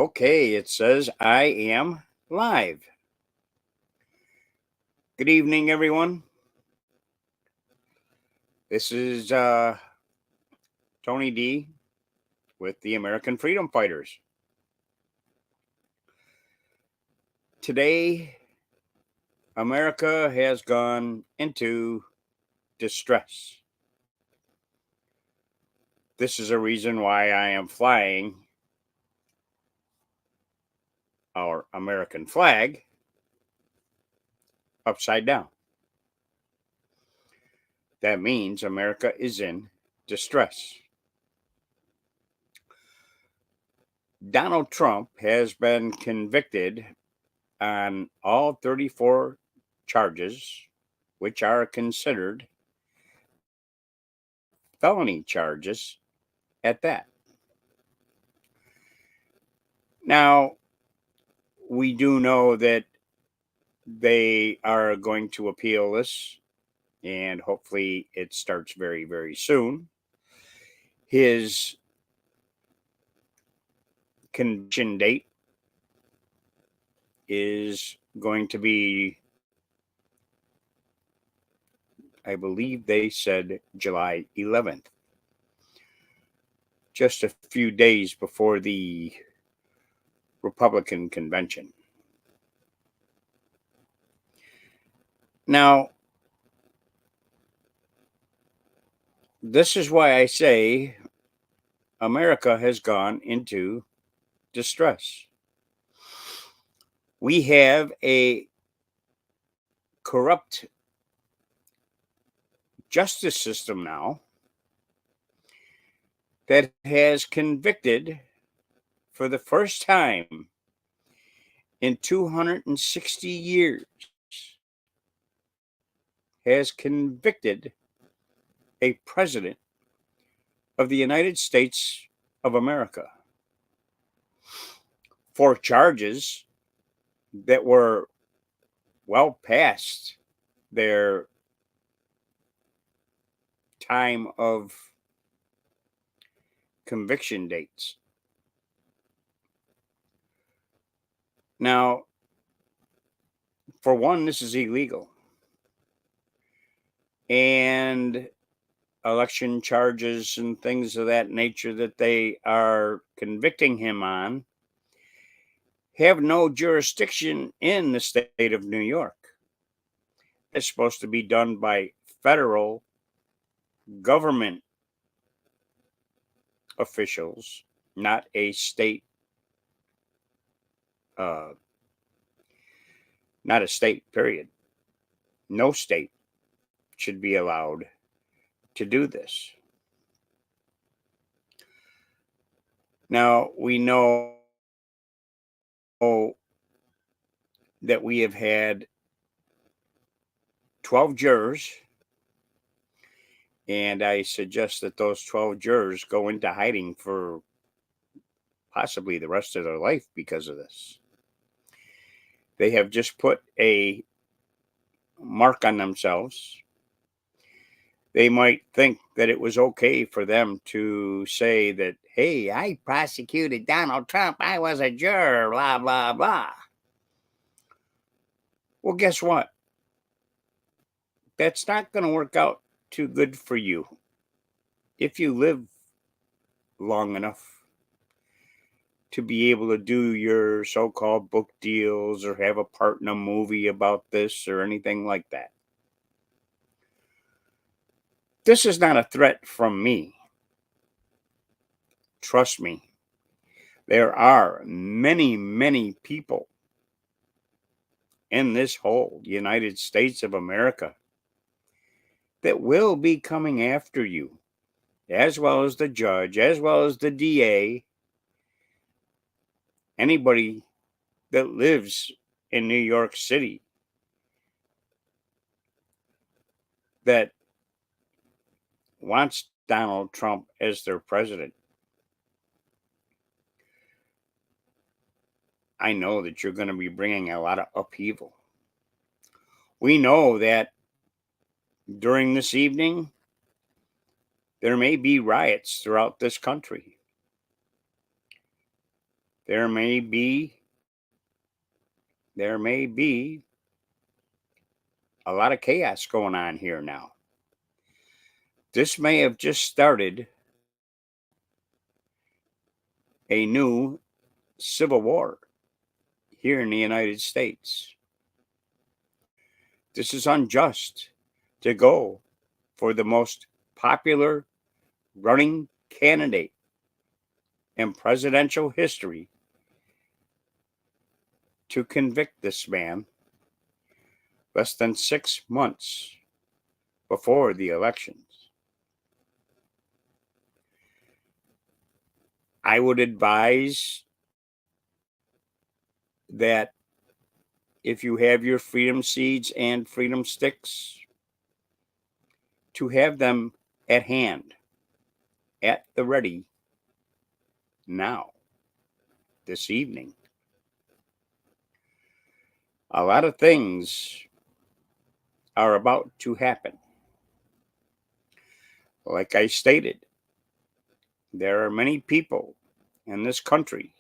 Okay, it says I am live. Good evening, everyone. This is Tony D with the American Freedom Fighters. Today, America has gone into distress. This is a reason why I am flying our American flag upside down. That means America is in distress. Donald Trump has been convicted on all 34 charges, which are considered felony charges at that. Now, we do know that they are going to appeal this, and hopefully it starts very, very soon. His conviction date is going to be, I believe they said July 11th, just a few days before the Republican convention. Now, this is why I say America has gone into distress. We have a corrupt justice system now that has convicted for the first time in 260 years has convicted a president of the United States of America for charges that were well past their time of conviction dates. Now, for one, this is illegal. And election charges and things of that nature that they are convicting him on have no jurisdiction in the state of New York. It's supposed to be done by federal government officials, not a state, uh, not a state, period. No state should be allowed to do this. Now, we know that we have had 12 jurors, and I suggest that those 12 jurors go into hiding for possibly the rest of their life because of this. They have just put a mark on themselves. They might think that it was okay for them to say that, hey, I prosecuted Donald Trump. I was a juror, blah, blah, blah. Well, guess what? That's not going to work out too good for you if you live long enough to be able to do your so-called book deals or have a part in a movie about this or anything like that. This is not a threat from me. Trust me. There are many, many people in this whole United States of America that will be coming after you, as well as the judge, as well as the DA, anybody that lives in New York City that wants Donald Trump as their president. I know that you're going to be bringing a lot of upheaval. We know that during this evening, there may be riots throughout this country. there may be a lot of chaos going on here now. This may have just started a new civil war here in the United States. This is unjust to go for the most popular running candidate in presidential history to convict this man less than 6 months before the elections. I would advise that if you have your freedom seeds and freedom sticks, to have them at hand, at the ready, now, this evening. A lot of things are about to happen. Like I stated, there are many people in this country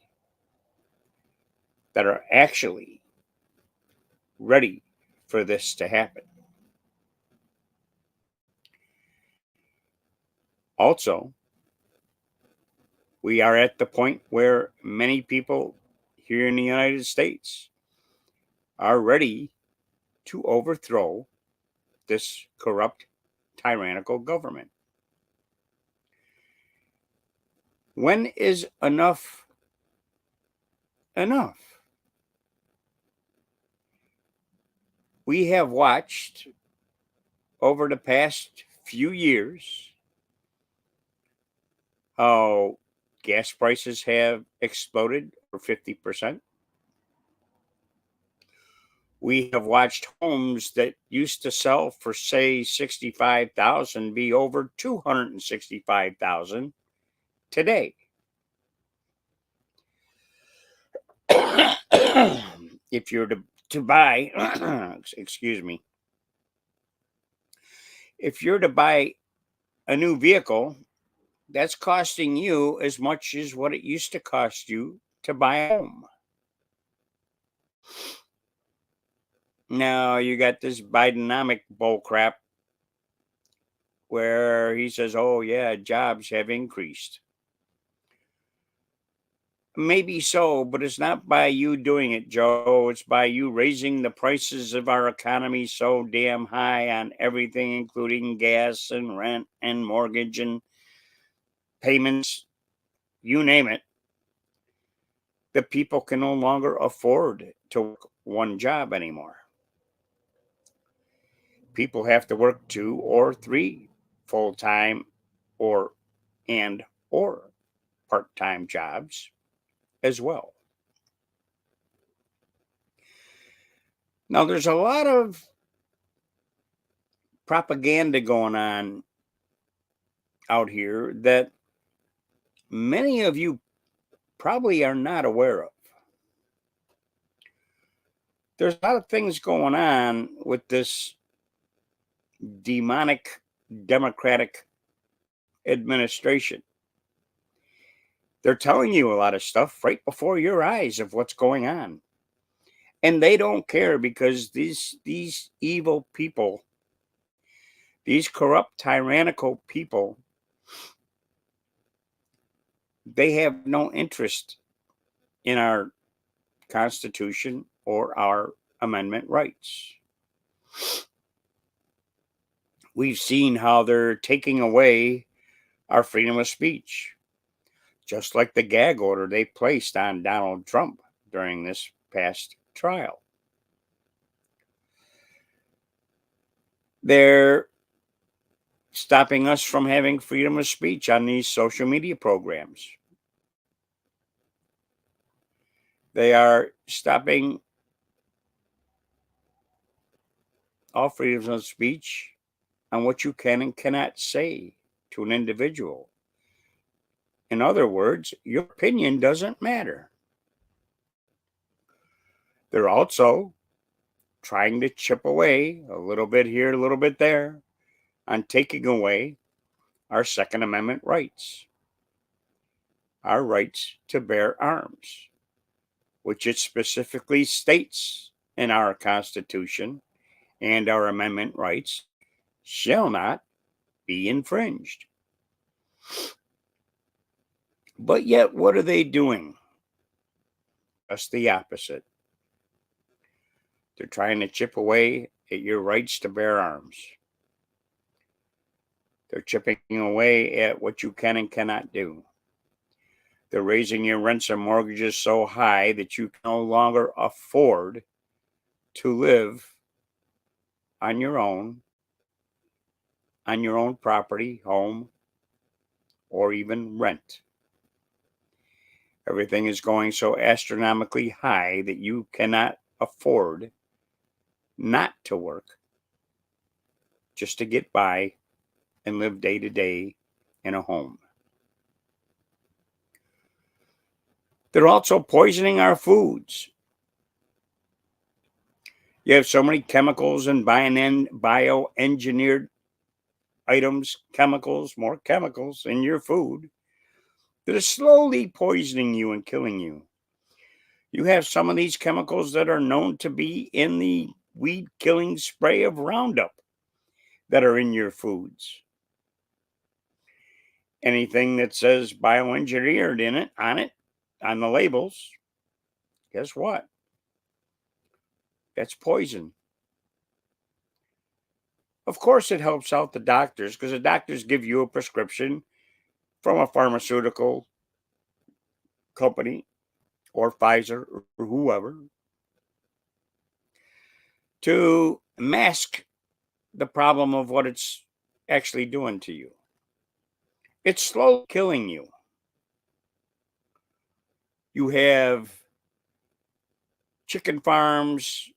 that are actually ready for this to happen. Also, we are at the point where many people here in the United States are ready to overthrow this corrupt, tyrannical government. When is enough enough? We have watched over the past few years how gas prices have exploded for 50%. We have watched homes that used to sell for say 65,000 be over 265,000 today. If you're to buy excuse me, if you're to buy a new vehicle, that's costing you as much as what it used to cost you to buy a home. Now you got this Bidenomic bull crap where he says, oh, yeah, jobs have increased. Maybe so, but it's not by you doing it, Joe. It's by you raising the prices of our economy so damn high on everything, including gas and rent and mortgage and payments, you name it. The people can no longer afford to work one job anymore. People have to work 2 or 3 full-time or or part-time jobs as well. Now there's a lot of propaganda going on out here that many of you probably are not aware of. There's a lot of things going on with this demonic Democratic administration. They're telling you a lot of stuff right before your eyes of what's going on. And they don't care because these evil people, these corrupt, tyrannical people, they have no interest in our Constitution or our amendment rights. We've seen how they're taking away our freedom of speech, just like the gag order they placed on Donald Trump during this past trial. They're stopping us from having freedom of speech on these social media programs. They are stopping all freedoms of speech on what you can and cannot say to an individual. In other words, your opinion doesn't matter. They're also trying to chip away a little bit here, a little bit there, on taking away our Second Amendment rights, our rights to bear arms. which it specifically states in our Constitution and our amendment rights, shall not be infringed. But yet, what are they doing? Just the opposite. They're trying to chip away at your rights to bear arms. They're chipping away at what you can and cannot do. They're raising your rents and mortgages so high that you can no longer afford to live on your own property, home, or even rent. Everything is going so astronomically high that you cannot afford not to work just to get by and live day to day in a home. They're also poisoning our foods. You have so many chemicals and bioengineered items, more chemicals in your food that are slowly poisoning you and killing you. You have some of these chemicals that are known to be in the weed killing spray of Roundup that are in your foods. Anything that says bioengineered on the labels, guess what? That's poison. Of course, it helps out the doctors because the doctors give you a prescription from a pharmaceutical company or Pfizer or whoever to mask the problem of what it's actually doing to you. It's slowly killing you. You have chicken farms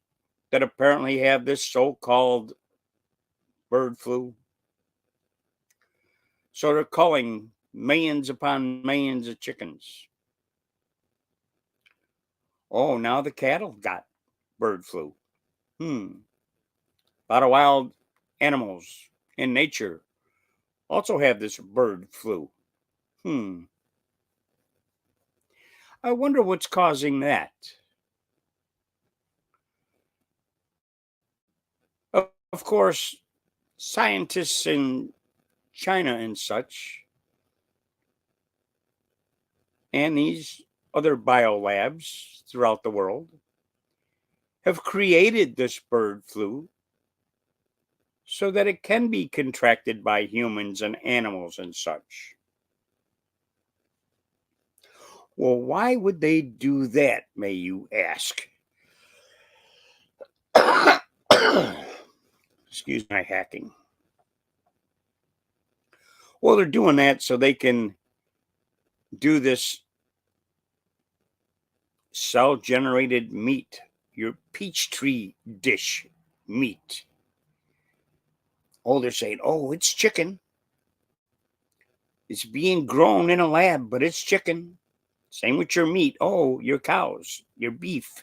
that apparently have this so-called bird flu. So they're culling millions upon millions of chickens. Oh, now the cattle got bird flu. A lot of wild animals in nature also have this bird flu. I wonder what's causing that. Of course, scientists in China and such, and these other biolabs throughout the world, have created this bird flu so that it can be contracted by humans and animals and such. Well, why would they do that, may you ask? Excuse my hacking. Well, they're doing that so they can do this cell generated meat, your peach tree dish meat. Oh, they're saying, oh, it's chicken. It's being grown in a lab, but it's chicken. Same with your meat. Oh, your cows, your beef.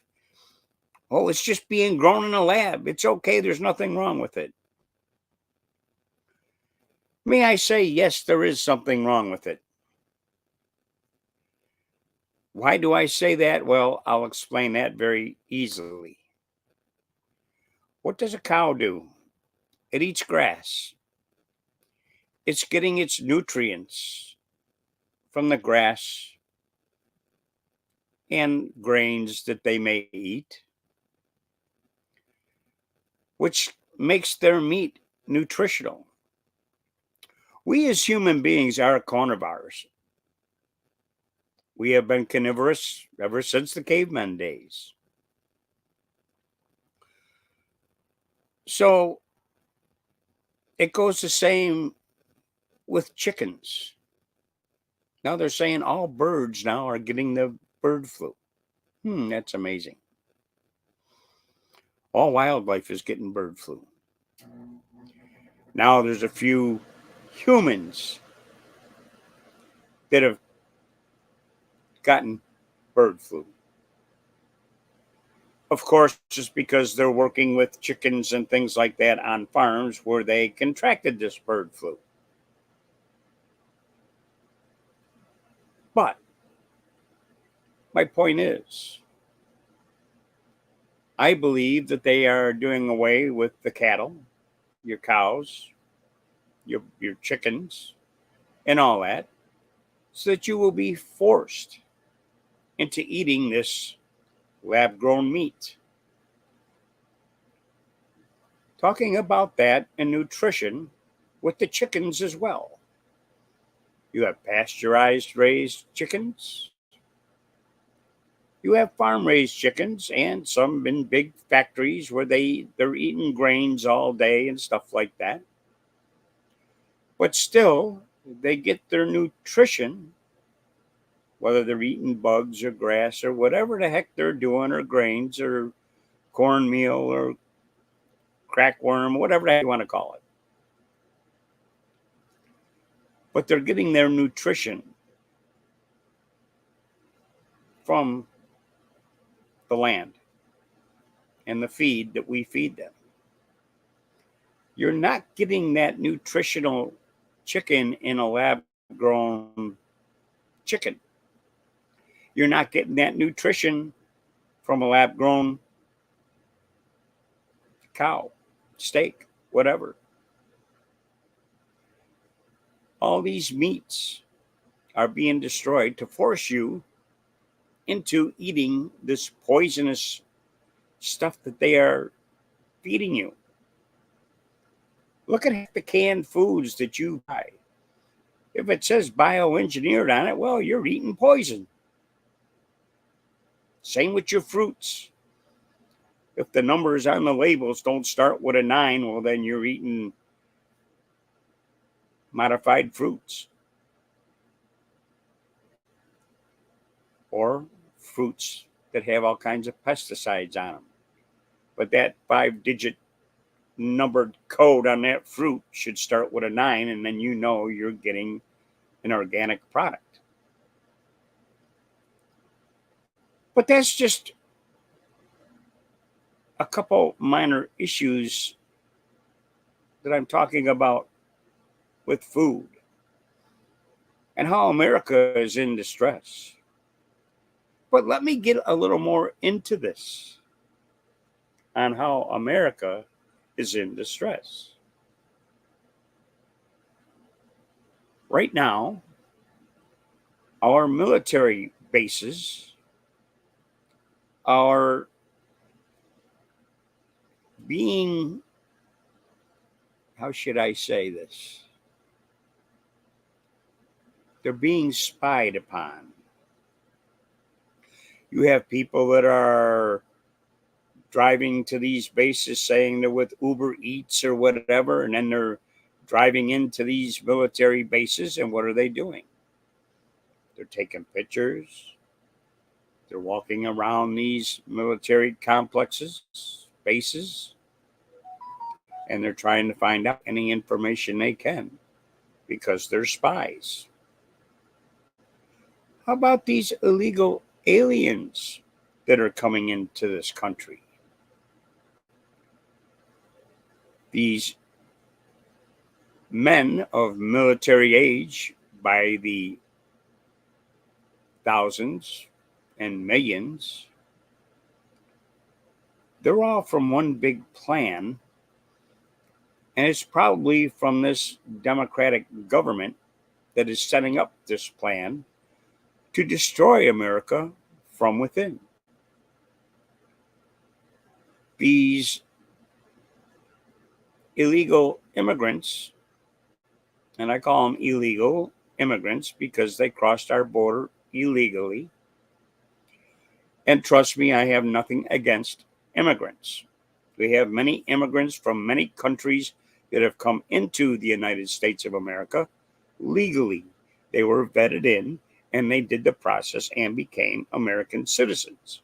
Oh, it's just being grown in a lab. It's okay. There's nothing wrong with it. May I say, yes, there is something wrong with it. Why do I say that? Well, I'll explain that very easily. What does a cow do? It eats grass. It's getting its nutrients from the grass and grains that they may eat, which makes their meat nutritional. We as human beings are carnivores. We have been carnivorous ever since the caveman days. So it goes the same with chickens. Now they're saying all birds now are getting the bird flu. That's amazing. All wildlife is getting bird flu. Now there's a few humans that have gotten bird flu. Of course, just because they're working with chickens and things like that on farms where they contracted this bird flu. But my point is, I believe that they are doing away with the cattle, your cows, your chickens, and all that, so that you will be forced into eating this lab grown meat. Talking about that and nutrition with the chickens as well. You have pasteurized raised chickens. You have farm raised chickens and some in big factories where they're eating grains all day and stuff like that. But still, they get their nutrition, whether they're eating bugs or grass or whatever the heck they're doing, or grains or cornmeal or crackworm, whatever the heck you want to call it. But they're getting their nutrition from the land and the feed that we feed them. You're not getting that nutritional chicken in a lab grown chicken. You're not getting that nutrition from a lab grown cow, steak, whatever. All these meats are being destroyed to force you into eating this poisonous stuff that they are feeding you. Look at the canned foods that you buy. If it says bioengineered on it, well, you're eating poison. Same with your fruits. If the numbers on the labels don't start with a 9, well, then you're eating modified fruits or fruits that have all kinds of pesticides on them. But that 5-digit numbered code on that fruit should start with a 9, and then you know you're getting an organic product. But that's just a couple minor issues that I'm talking about with food and how America is in distress. But let me get a little more into this on how America is in distress. Right now, our military bases are being, how should I say this? They're being spied upon. You have people that are driving to these bases saying they're with Uber Eats or whatever, and then they're driving into these military bases, and what are they doing? They're taking pictures. They're walking around these military complexes, bases, and they're trying to find out any information they can because they're spies. How about these illegal aliens that are coming into this country? These men of military age by the thousands and millions, they're all from one big plan, and it's probably from this Democratic government that is setting up this plan to destroy America from within. These illegal immigrants, and I call them illegal immigrants because they crossed our border illegally. And trust me, I have nothing against immigrants. We have many immigrants from many countries that have come into the United States of America legally. They were vetted in and they did the process and became American citizens.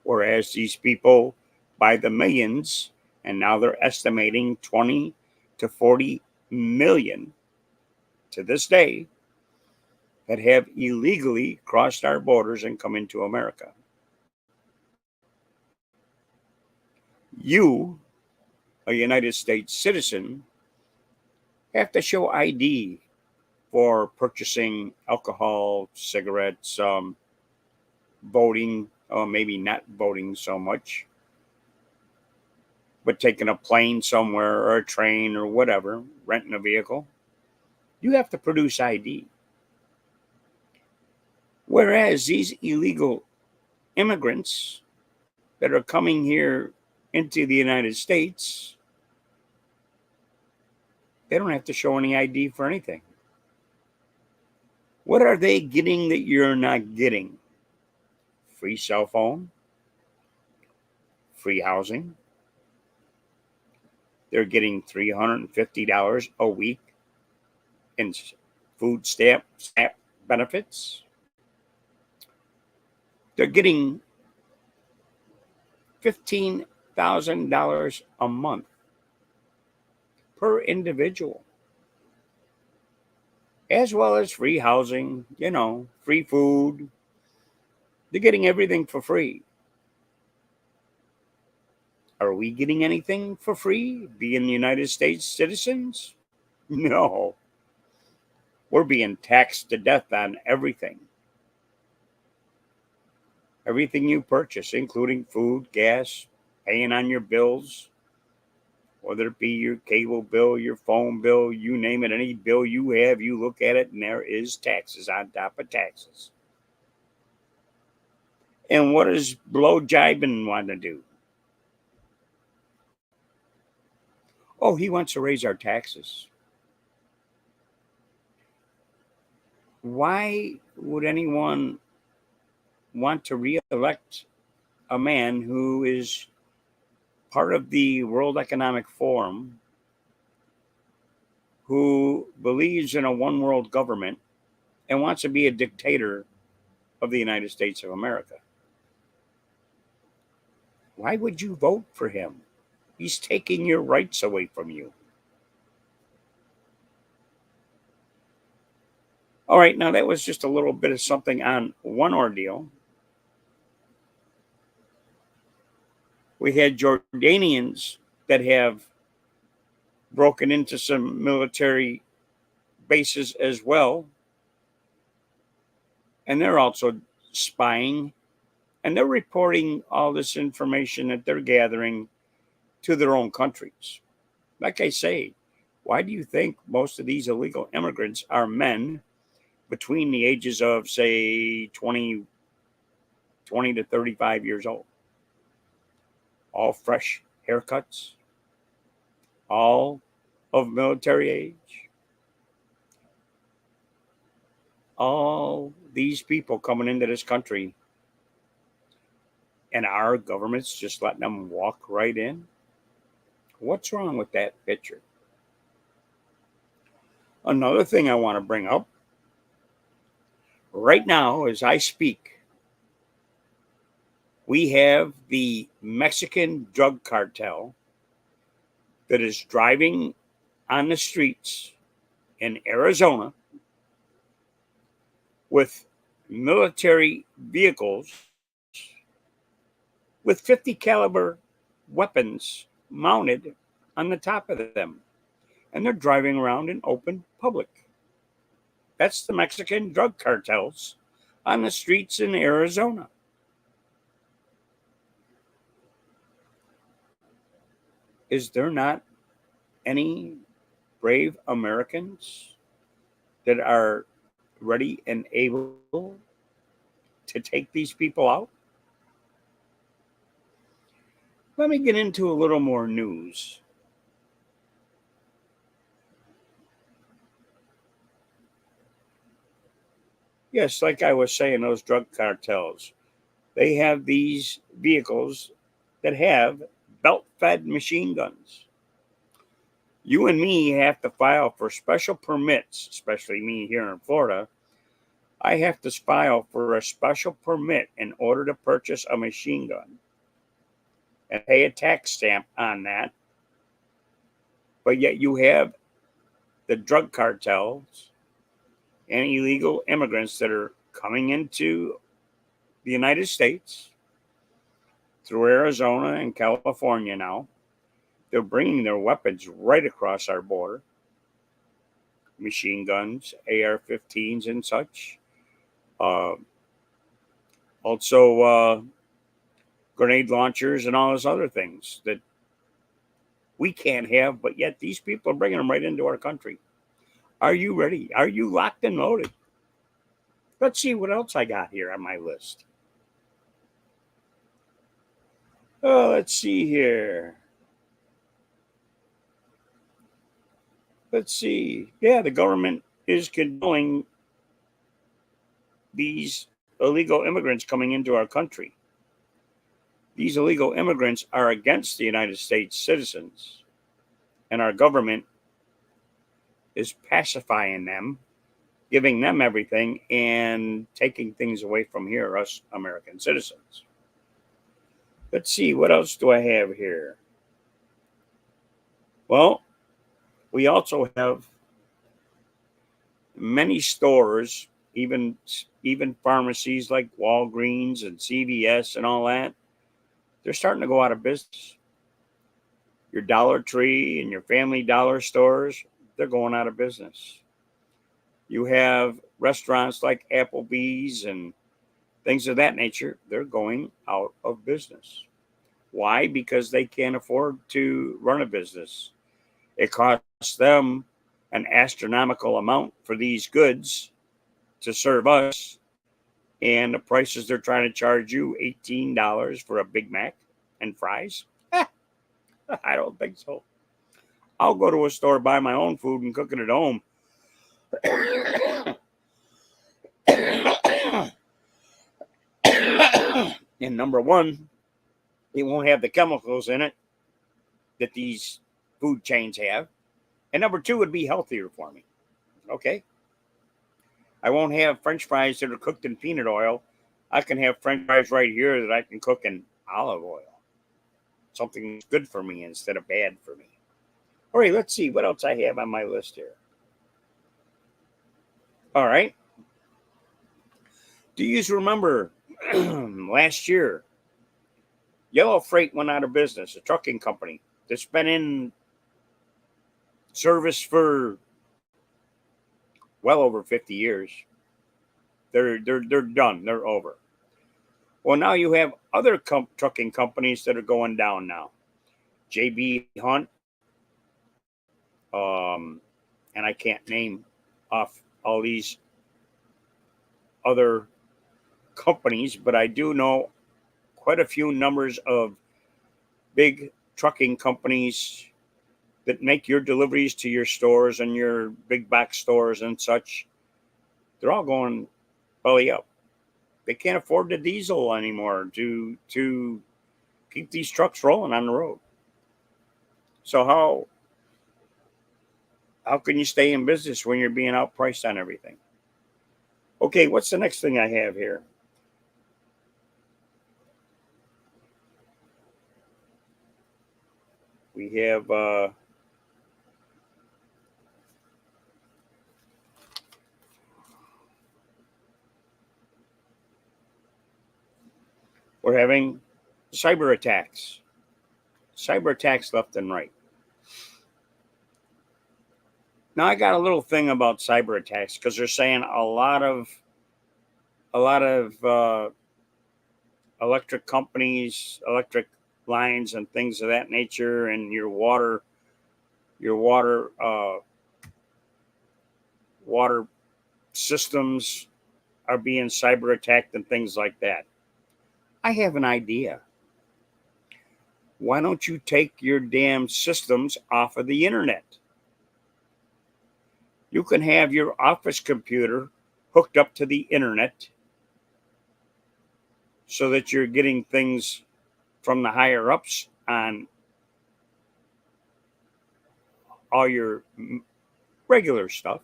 Whereas these people, by the millions, and now they're estimating 20 to 40 million to this day, that have illegally crossed our borders and come into America. You, a United States citizen, have to show ID for purchasing alcohol, cigarettes, voting, or maybe not voting so much, but taking a plane somewhere or a train or whatever, renting a vehicle, you have to produce ID. Whereas these illegal immigrants that are coming here into the United States, they don't have to show any ID for anything. What are they getting that you're not getting? Free cell phone, free housing. They're getting $350 a week in food stamp benefits. They're getting $15,000 a month per individual, as well as free housing, free food. They're getting everything for free. Are we getting anything for free, being United States citizens? No. We're being taxed to death on everything. Everything you purchase, including food, gas, paying on your bills, whether it be your cable bill, your phone bill, you name it, any bill you have, you look at it and there is taxes on top of taxes. And what does Blow Jibin want to do? Oh, he wants to raise our taxes. Why would anyone want to re-elect a man who is part of the World Economic Forum, who believes in a one world government and wants to be a dictator of the United States of America? Why would you vote for him? He's taking your rights away from you. All right, now that was just a little bit of something on one ordeal. We had Jordanians that have broken into some military bases as well. And they're also spying. And they're reporting all this information that they're gathering to their own countries. Like I say, why do you think most of these illegal immigrants are men between the ages of, say, 20 to 35 years old? All fresh haircuts, all of military age, all these people coming into this country, and our government's just letting them walk right in. What's wrong with that picture? Another thing I want to bring up right now as I speak, we have the Mexican drug cartel that is driving on the streets in Arizona with military vehicles with 50 caliber weapons mounted on the top of them, and they're driving around in open public. That's the Mexican drug cartels on the streets in Arizona. Is there not any brave Americans that are ready and able to take these people out? Let me get into a little more news. Yes, like I was saying, those drug cartels, they have these vehicles that have belt-fed machine guns. You and me have to file for special permits, especially me here in Florida. I have to file for a special permit in order to purchase a machine gun and pay a tax stamp on that. But yet you have the drug cartels and illegal immigrants that are coming into the United States through Arizona and California now. They're bringing their weapons right across our border. Machine guns, AR-15s and such. Also, grenade launchers and all those other things that we can't have, but yet these people are bringing them right into our country. Are you ready? Are you locked and loaded? Let's see what else I got here on my list. Oh, let's see here. Let's see. Yeah, the government is controlling these illegal immigrants coming into our country. These illegal immigrants are against the United States citizens, and our government is pacifying them, giving them everything, and taking things away from here, us American citizens. Let's see, what else do I have here? Well, we also have many stores, even pharmacies like Walgreens and CVS and all that. They're starting to go out of business. Your Dollar Tree and your Family Dollar stores, they're going out of business. You have restaurants like Applebee's and things of that nature, they're going out of business. Why? Because they can't afford to run a business. It costs them an astronomical amount for these goods to serve us, and the prices they're trying to charge you, $18 for a Big Mac and fries. I don't think so. I'll go to a store, buy my own food, and cook it at home. And number one, it won't have the chemicals in it that these food chains have. And number two, would be healthier for me. Okay. I won't have French fries that are cooked in peanut oil. I can have French fries right here that I can cook in olive oil. Something that's good for me instead of bad for me. All right, let's see what else I have on my list here. All right. Do you remember last year, Yellow Freight went out of business, a trucking company that's been in service for well over 50 years. They're done. They're over. Well, now you have other trucking companies that are going down now. JB Hunt, and I can't name off all these other companies, but I do know quite a few numbers of big trucking companies that make your deliveries to your stores and your big box stores and such. They're all going belly up. They can't afford the diesel anymore to keep these trucks rolling on the road. So how can you stay in business when you're being outpriced on everything? Okay, what's the next thing I have here? We have we're having cyber attacks. Cyber attacks left and right. Now I got a little thing about cyber attacks because they're saying a lot of electric companies, electric lines, and things of that nature, and your water systems are being cyber attacked and things like that. I have an idea. Why don't you take your damn systems off of the internet? You can have your office computer hooked up to the internet so that you're getting things from the higher ups on all your regular stuff.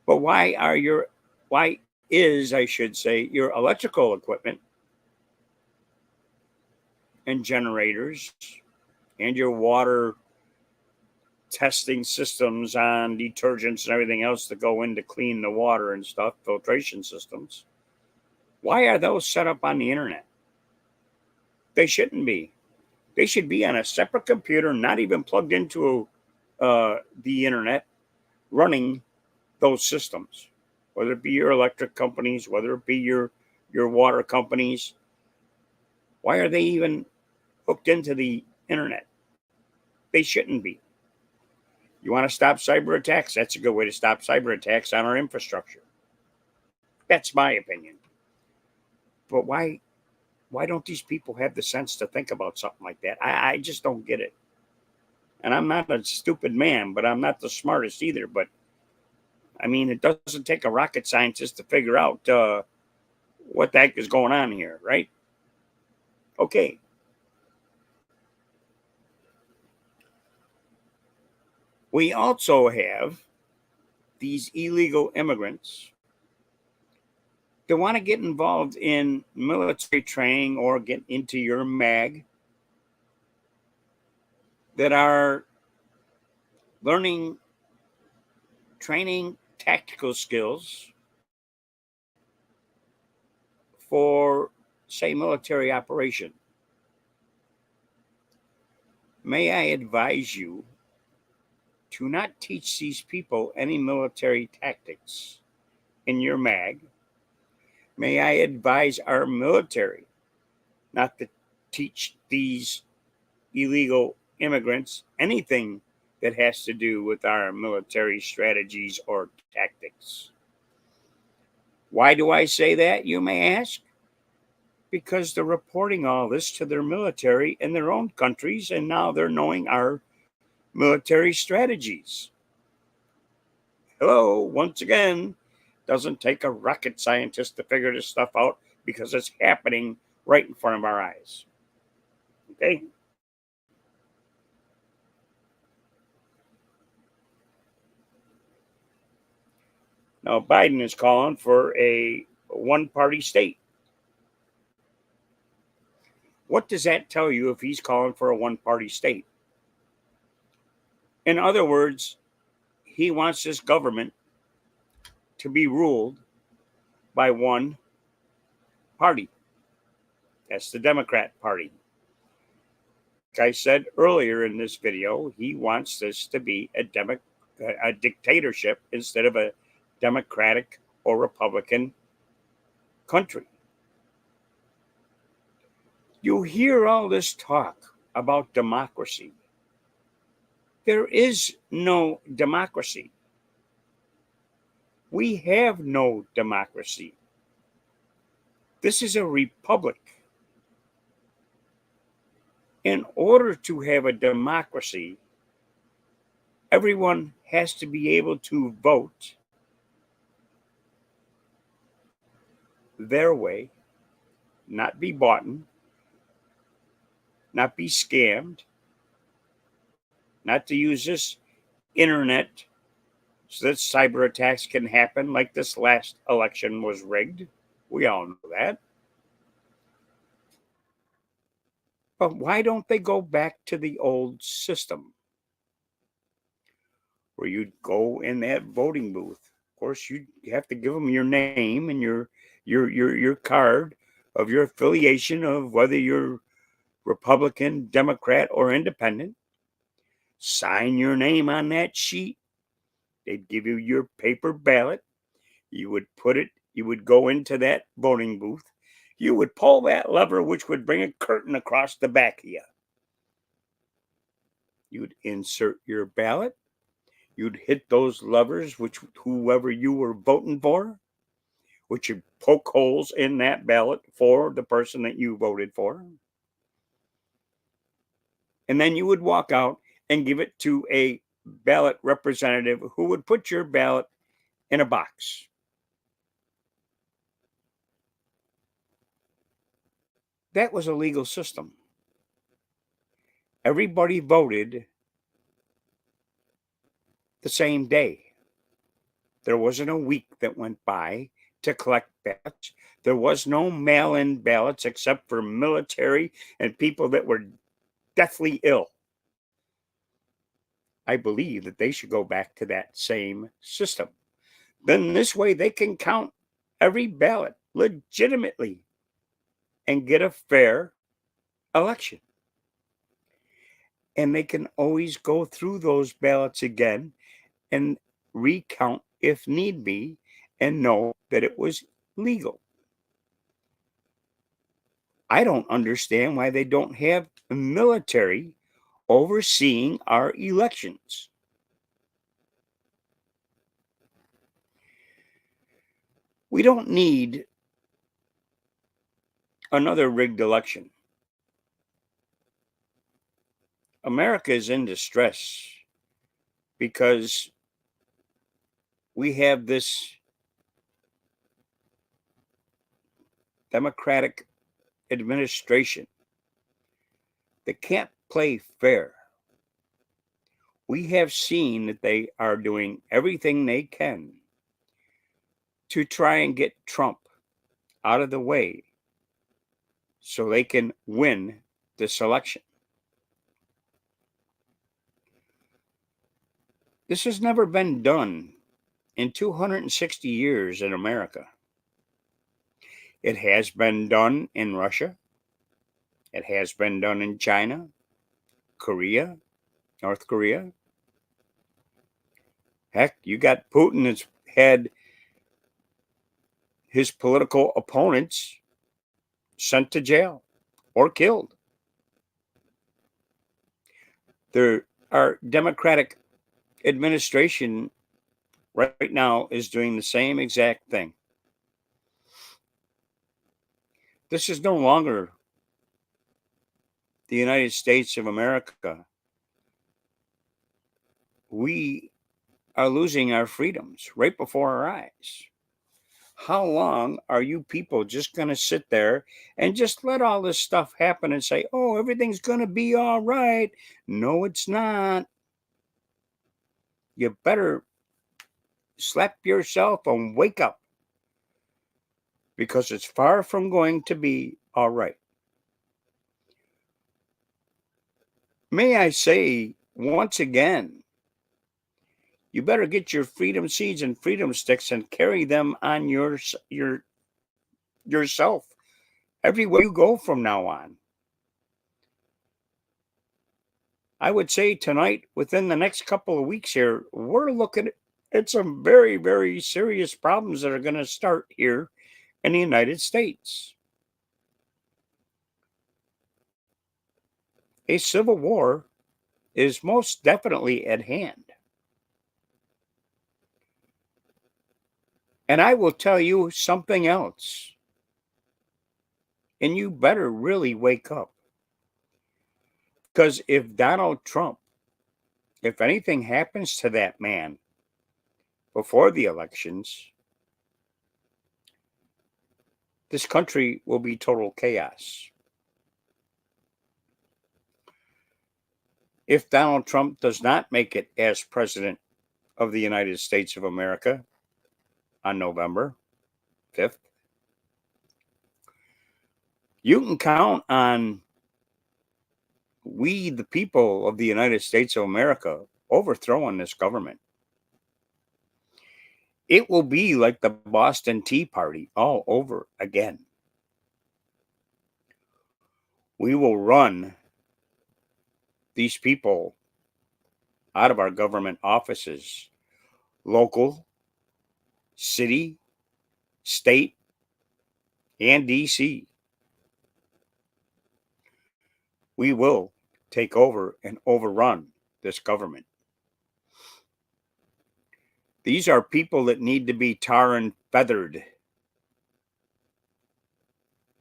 But why is, I should say, your electrical equipment and generators and your water testing systems on detergents and everything else that go in to clean the water and stuff, filtration systems, why are those set up on the internet? They shouldn't be. They should be on a separate computer, not even plugged into the internet, running those systems, whether it be your electric companies, whether it be your water companies. Why are they even hooked into the internet? they shouldn't be. You want to stop cyber attacks? That's a good way to stop cyber attacks on our infrastructure. That's my opinion. But why don't these people have the sense to think about something like that? I just don't get it. And I'm not a stupid man, but I'm not the smartest either. But I mean, it doesn't take a rocket scientist to figure out what the heck is going on here, right? Okay. We also have these illegal immigrants that want to get involved in military training or get into your mag that are learning training tactical skills for, say, military operation. May I advise you to not teach these people any military tactics in your mag. May I advise our military not to teach these illegal immigrants anything that has to do with our military strategies or tactics. Why do I say that, you may ask? Because they're reporting all this to their military in their own countries, and now they're knowing our military strategies. Hello, once again, doesn't take a rocket scientist to figure this stuff out because it's happening right in front of our eyes. Okay? Now, Biden is calling for a one-party state. What does that tell you if he's calling for a one-party state? In other words, he wants this government to be ruled by one party. That's the Democrat Party. Like I said earlier in this video, he wants this to be a dictatorship instead of a Democratic or Republican country. You hear all this talk about democracy. There is no democracy. We have no democracy. This is a republic. In order to have a democracy, everyone has to be able to vote their way, not be bought, not be scammed, not to use this internet so that cyber attacks can happen like this last election was rigged. We all know that. But why don't they go back to the old system where you'd go in that voting booth? Of course, you have to give them your name and your card of your affiliation of whether you're Republican, Democrat, or Independent. Sign your name on that sheet. They'd give you your paper ballot. You would go into that voting booth. You would pull that lever, which would bring a curtain across the back of you. You'd insert your ballot. You'd hit those levers, which whoever you were voting for, which would poke holes in that ballot for the person that you voted for. And then you would walk out and give it to a ballot representative who would put your ballot in a box. That was a legal system. Everybody voted the same day. There wasn't a week that went by to collect ballots. There was no mail-in ballots except for military and people that were deathly ill. I believe that they should go back to that same system. Then this way they can count every ballot legitimately and get a fair election. And they can always go through those ballots again and recount if need be and know that it was legal. I don't understand why they don't have military overseeing our elections. We don't need another rigged election. America is in distress because we have this Democratic administration that can't play fair. We have seen that they are doing everything they can to try and get Trump out of the way so they can win this election. This has never been done in 260 years in America. It has been done in Russia. It has been done in China, Korea, North Korea. Heck, you got Putin that's had his political opponents sent to jail or killed. Our Democratic administration right now is doing the same exact thing. This is no longer the United States of America. We are losing our freedoms right before our eyes. How long are you people just going to sit there and just let all this stuff happen and say, oh, everything's going to be all right? No, it's not. You better slap yourself and wake up because it's far from going to be all right. May I say once again, you better get your freedom seeds and freedom sticks and carry them on yourself everywhere you go from now on. I would say tonight, within the next couple of weeks here, we're looking at some very, very serious problems that are going to start here in the United States. A civil war is most definitely at hand. And I will tell you something else. And you better really wake up. Because if Donald Trump, if anything happens to that man before the elections, this country will be total chaos. If Donald Trump does not make it as president of the United States of America on November 5th, you can count on we, the people of the United States of America, overthrowing this government. It will be like the Boston Tea Party all over again. We will run these people out of our government offices, local, city, state, and DC. We will take over and overrun this government. These are people that need to be tar and feathered.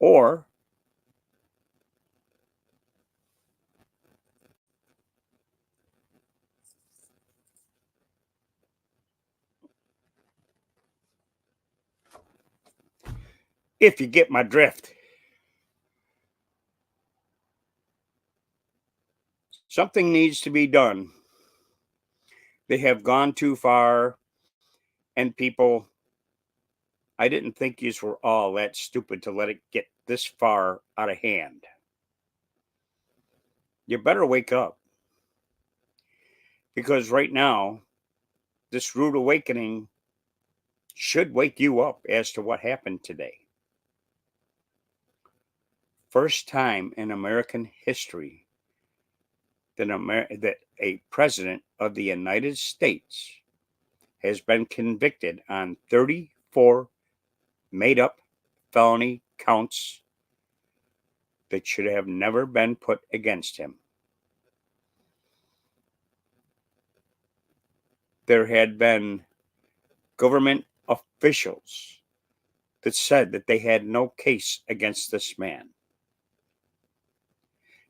Or if you get my drift, something needs to be done. They have gone too far, and people, I didn't think yous were all that stupid to let it get this far out of hand. You better wake up. Because right now, this rude awakening should wake you up as to what happened today. First time in American history that a president of the United States has been convicted on 34 made up felony counts that should have never been put against him. there had been government officials that said that they had no case against this man.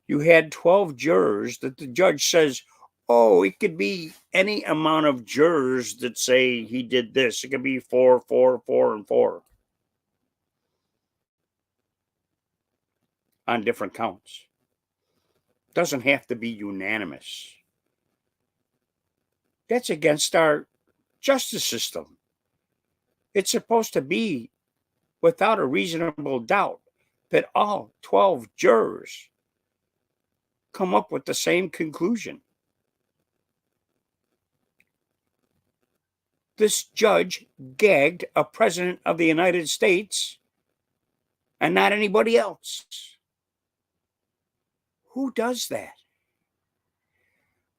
You had 12 jurors that the judge says, oh, it could be any amount of jurors that say he did this. It could be 4, 4, 4, and 4 on different counts. Doesn't have to be unanimous. That's against our justice system. It's supposed to be without a reasonable doubt that all 12 jurors come up with the same conclusion. This judge gagged a president of the United States and not anybody else. Who does that?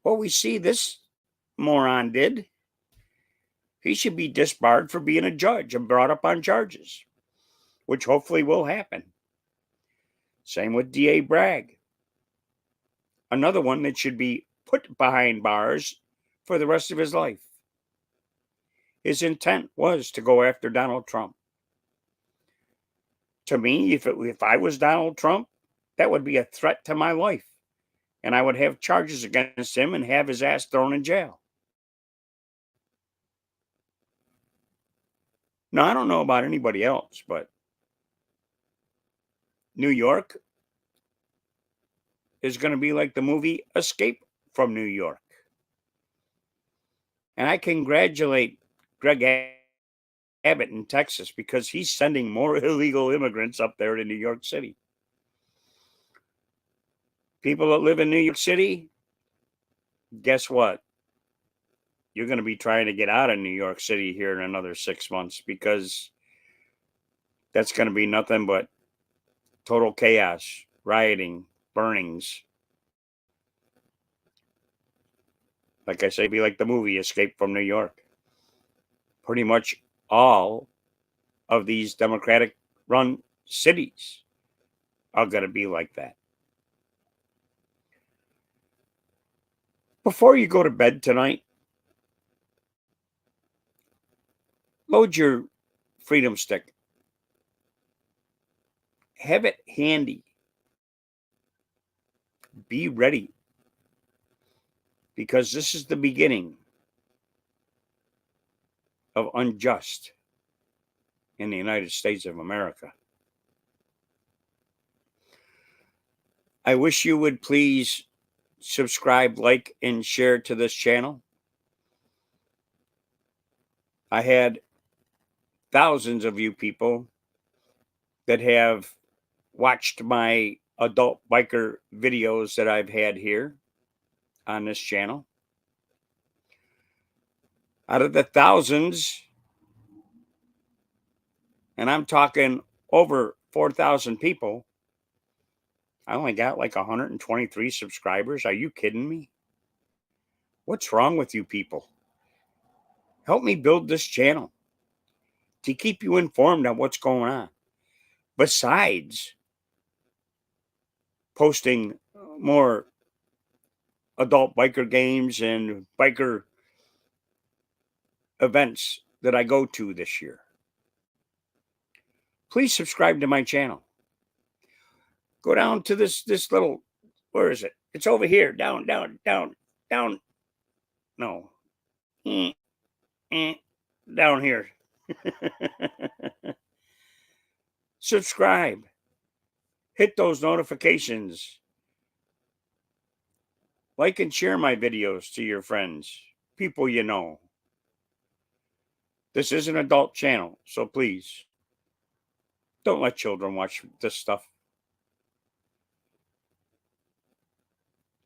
Well, we see this moron did. He should be disbarred for being a judge and brought up on charges, which hopefully will happen. Same with D.A. Bragg. Another one that should be put behind bars for the rest of his life. His intent was to go after Donald Trump. To me, if I was Donald Trump, that would be a threat to my life. And I would have charges against him and have his ass thrown in jail. Now, I don't know about anybody else, but New York is going to be like the movie Escape from New York. And I congratulate Greg Abbott in Texas because he's sending more illegal immigrants up there to New York City. People that live in New York City, guess what? You're going to be trying to get out of New York City here in another 6 months because that's going to be nothing but total chaos, rioting, burnings. Like I say, it'd be like the movie Escape from New York. Pretty much all of these Democratic run cities are going to be like that. Before you go to bed tonight, load your Freedom Stick. Have it handy. Be ready. Because this is the beginning of unjust in the United States of America. I wish you would please subscribe, like, and share to this channel. I had thousands of you people that have watched my adult biker videos that I've had here on this channel. Out of the thousands, and I'm talking over 4,000 people, I only got like 123 subscribers. Are you kidding me? What's wrong with you people? Help me build this channel to keep you informed on what's going on. Besides posting more adult biker games and biker events that I go to this year. Please subscribe to my channel. Go down to this little, where is it? It's over here. Down. No. Down here. Subscribe. Hit those notifications. Like and share my videos to your friends, people you know. This is an adult channel, so please don't let children watch this stuff.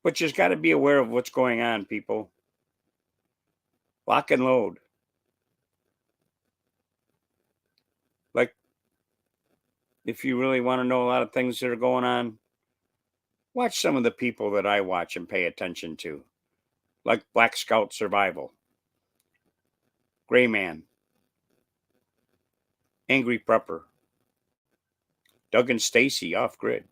But you've got to be aware of what's going on, people. Lock and load. Like, if you really want to know a lot of things that are going on, watch some of the people that I watch and pay attention to, like Black Scout Survival, Gray Man, Angry Prepper, Doug and Stacy Off Grid.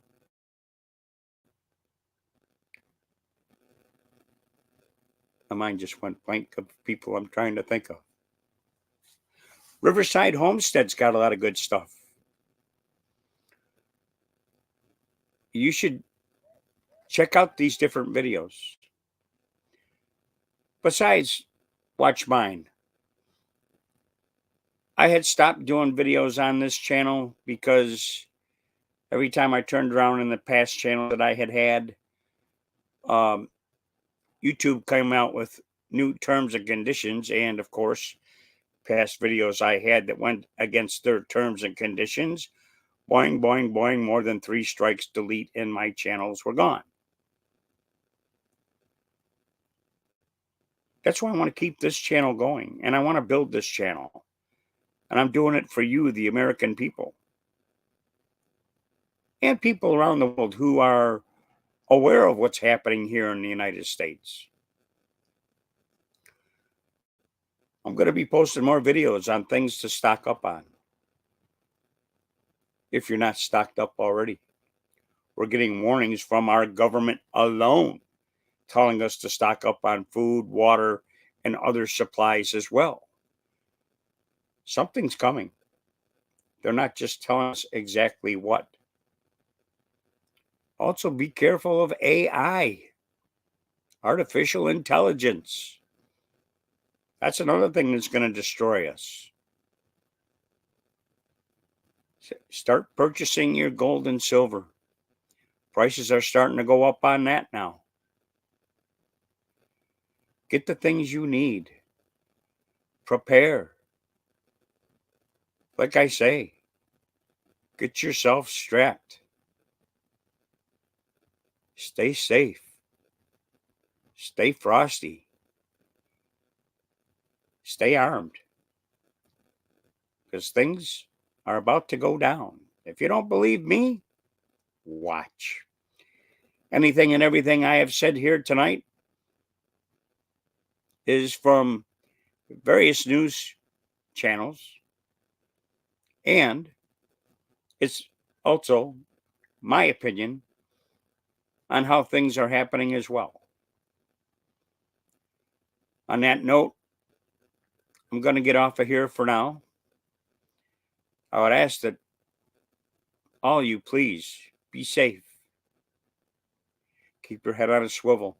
My mind just went blank of people I'm trying to think of. Riverside Homestead's got a lot of good stuff. You should check out these different videos. Besides, watch mine. I had stopped doing videos on this channel because every time I turned around in the past channel that I had, YouTube came out with new terms and conditions, and of course, past videos I had that went against their terms and conditions, boing, boing, boing, more than 3 strikes, delete, and my channels were gone. That's why I want to keep this channel going, and I want to build this channel. And I'm doing it for you, the American people, and people around the world who are aware of what's happening here in the United States. I'm going to be posting more videos on things to stock up on. If you're not stocked up already, we're getting warnings from our government alone telling us to stock up on food, water, and other supplies as well. Something's coming. They're not just telling us exactly what. Also, be careful of AI, artificial intelligence. That's another thing that's going to destroy us. Start purchasing your gold and silver. Prices are starting to go up on that now. Get the things you need. Prepare. Like I say, get yourself strapped. Stay safe. Stay frosty. Stay armed. Because things are about to go down. If you don't believe me, watch. Anything and everything I have said here tonight is from various news channels, and it's also my opinion on how things are happening as well. On that note, I'm going to get off of here for now. I would ask that all you please be safe. Keep your head on a swivel.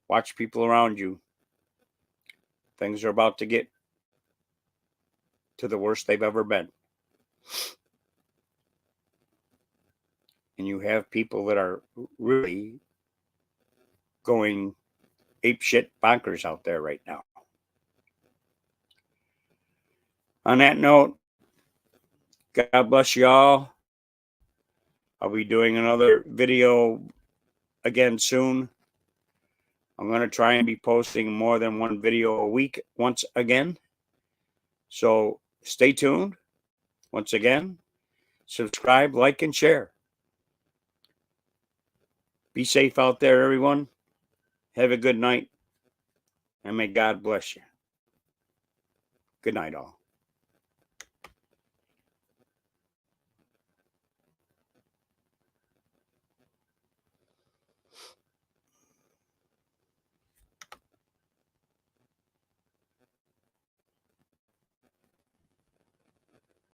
Watch people around you. Things are about to get to the worst they've ever been. And you have people that are really going apeshit bonkers out there right now. On that note, God bless you all. I'll be doing another video again soon. I'm going to try and be posting more than one video a week once again. So stay tuned. Once again, subscribe, like, and share. Be safe out there, everyone. Have a good night, and may God bless you. Good night, all.